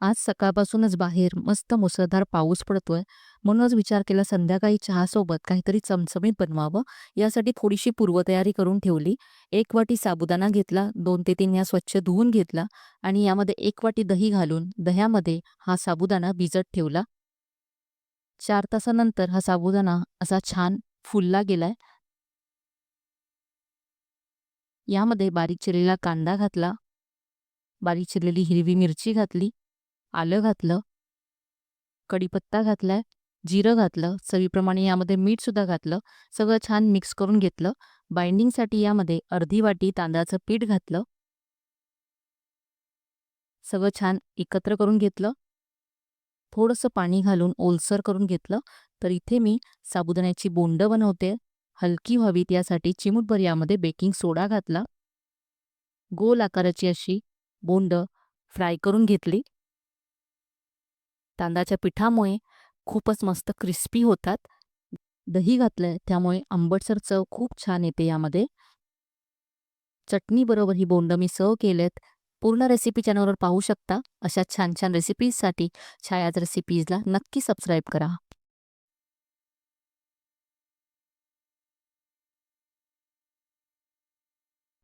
आज सकाळपासूनच बाहेर मस्त मुसळधार पाऊस पडतोय. म्हणूनच विचार केला संध्याकाळी चहासोबत काहीतरी चमचमीत बनवावं. यासाठी थोडीशी पूर्वतयारी करून ठेवली. 1 वाटी साबुदाणा घेतला, 2 ते 3 वेळा स्वच्छ धुवून घेतला आणि यामध्ये 1 वाटी दही घालून दह्यामध्ये हा साबुदाणा भिजत ठेवला. 4 तासानंतर हा साबुदाणा असा छान फुलला गेलाय. यामध्ये बारीक चिरलेला कांदा घातला, बारीक चिरलेली हिरवी मिरची घातली, आलं घातलं, कढीपत्ता घातलाय, जिरं घातलं, चवीप्रमाणे यामध्ये मीठसुद्धा घातलं. सगळं छान मिक्स करून घेतलं. बाइंडिंगसाठी यामध्ये अर्धी वाटी तांदळाचं पीठ घातलं. सगळं छान एकत्र करून घेतलं. थोडंसं पाणी घालून ओलसर करून घेतलं. तर इथे मी साबुदाण्याची बोंडं बनवते. हलकी व्हावीत यासाठी चिमूटभर यामध्ये बेकिंग सोडा घातला. गोल आकाराची अशी बोंडं फ्राय करून घेतली. तांदळाच्या पिठामुळे खूपच मस्त क्रिस्पी होतात. दही घातलंय त्यामुळे आंबटसर चव खूप छान येते यामध्ये. चटणीबरोबर ही बोंडं मी सर्व्ह केलेत. पूर्ण रेसिपी चॅनलवर पाहू शकता. अशा छान छान रेसिपीजसाठी छायाज रेसिपीजला नक्की सबस्क्राईब करा.